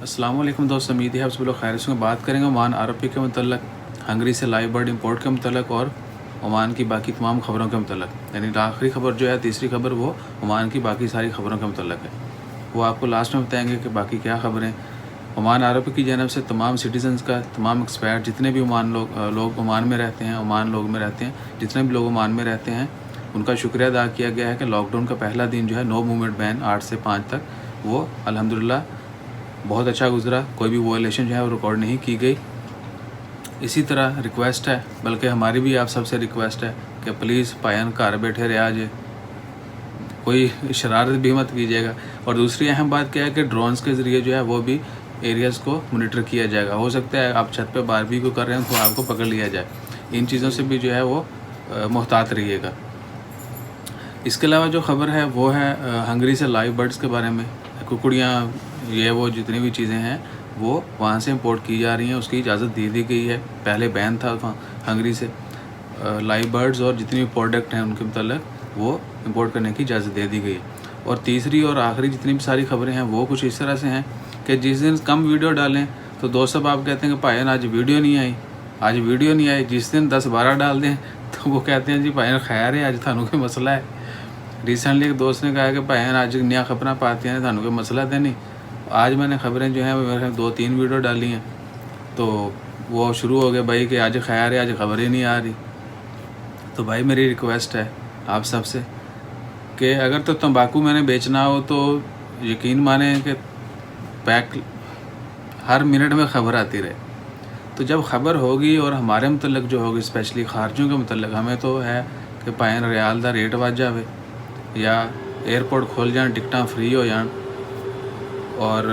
अस्सलाम वालेकुम दोस्त, उम्मीद है आप सब लोग खैर से बात करेंगे ओमान आरओपी के मतलब, हंगरी से लाइव बर्ड इंपोर्ट के मतलब और ओमान की बाकी तमाम खबरों के मतलब। यानी आखिरी खबर जो है, तीसरी खबर, वो ओमान की बाकी सारी खबरों के मतलब है। वो आपको लास्ट में बताएंगे कि बाकी क्या खबरें। ओमान आरओपी की जानब से तमाम सिटीजन्स का, तमाम एक्सपर्ट जितने भी ओमान लोग ओमान में रहते हैं, ओमान लोग में रहते हैं, जितने भी लोग ओमान में रहते हैं, उनका शुक्रिया अदा किया गया है कि लॉकडाउन का पहला दिन जो है नो मूवमेंट बैन 8 से 5 तक, वो अल्हम्दुलिल्लाह बहुत अच्छा गुजरा। कोई भी वॉयलेशन जो है वो रिकॉर्ड नहीं की गई। इसी तरह रिक्वेस्ट है, बल्कि हमारी भी आप सबसे रिक्वेस्ट है कि प्लीज़ पायन घर बैठे रहा जे, कोई शरारत भी मत कीजिएगा। और दूसरी अहम बात क्या है कि ड्रोन्स के ज़रिए जो है वो भी एरियाज़ को मोनिटर किया जाएगा। हो सकता है आप छत पे बारबेक्यू कर रहे हैं तो आपको पकड़ लिया जाए। इन चीज़ों से भी जो है वो मुहतात रहिएगा। इसके अलावा जो खबर है वो है हंगरी से लाइव बर्ड्स के बारे में। कुकड़ियाँ, ये वो जितनी भी चीज़ें हैं वो वहाँ से इंपोर्ट की जा रही हैं, उसकी इजाज़त दे दी गई है। पहले बैन था वहाँ हंगरी से लाइव बर्ड्स और जितनी भी प्रोडक्ट हैं उनके मतलब वो इंपोर्ट करने की इजाज़त दे दी गई है। और तीसरी और आखिरी जितनी भी सारी खबरें हैं वो कुछ इस तरह से हैं कि जिस दिन कम वीडियो डालें तो दोस्त सब आप कहते हैं कि भाईन आज वीडियो नहीं आई, आज वीडियो नहीं आई। जिस दिन 10-12 डाल दें तो वो कहते हैं जी भाईन खैर है, आज थानू कोई मसला है। रिसेंटली एक दोस्त ने कहा कि भाईन आज नया खबरें पाती हैं, थानू कोई मसला तो नहीं। आज मैंने खबरें जो हैं वो मेरे 2-3 वीडियो डाली हैं तो वो शुरू हो गया भाई कि आज खैर है, आज खबरें नहीं आ रही। तो भाई मेरी रिक्वेस्ट है आप सबसे कि अगर तो तंबाकू मैंने बेचना हो तो यकीन माने कि पैक हर मिनट में ख़बर आती रहे। तो जब ख़बर होगी और हमारे मतलब जो होगी, स्पेशली खारजियों के मतलब, हमें तो है कि भाईन रियाल दा रेट वध जाए या एयरपोर्ट खोल जाए, टिकटां फ्री हो जान, और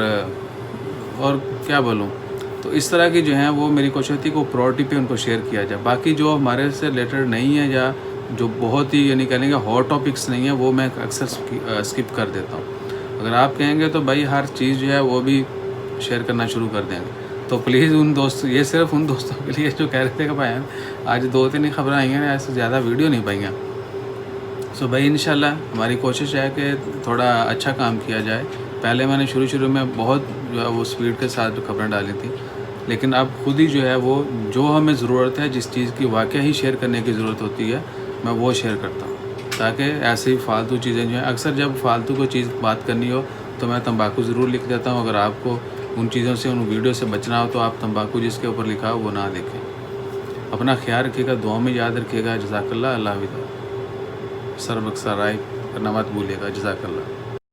क्या बोलूँ। तो इस तरह की जो है वो मेरी कोशिश थी कि प्रायोरिटी पे उनको शेयर किया जाए। बाकी जो हमारे से रिलेटेड नहीं है या जो बहुत ही यानी कहेंगे हॉट टॉपिक्स नहीं है वो मैं अक्सर स्किप कर देता हूँ। अगर आप कहेंगे तो भाई हर चीज़ जो है वो भी शेयर करना शुरू कर देंगे। तो प्लीज़ उन दोस्तों, ये सिर्फ उन दोस्तों के लिए जो कह रहे थे कि भाई आज 2-3 ही खबरें आई हैं, ऐसे ज़्यादा वीडियो नहीं पाई हैं। सो भाई इंशाल्लाह हमारी कोशिश है कि थोड़ा अच्छा काम किया जाए। पहले मैंने शुरू में बहुत जो है वो स्पीड के साथ खबरें डाली थी, लेकिन अब खुद ही जो है वो जो हमें ज़रूरत है, जिस चीज़ की वाकई ही शेयर करने की ज़रूरत होती है, मैं वो शेयर करता हूँ। ताकि ऐसे ही फालतू चीज़ें जो हैं, अक्सर जब फालतू कोई चीज़ बात करनी हो तो मैं तंबाकू ज़रूर लिख देता हूँ। अगर आपको उन चीज़ों से, उन वीडियो से बचना हो तो आप तंबाकू जिसके ऊपर लिखा हो वो ना देखें। अपना ख्याल रखिएगा, दुआ में याद रखिएगा। जज़ाकल्लाह। अल्लाह हाफ़िज़। सर बक्सा राय करना मत भूलिएगा। जज़ाकल्लाह।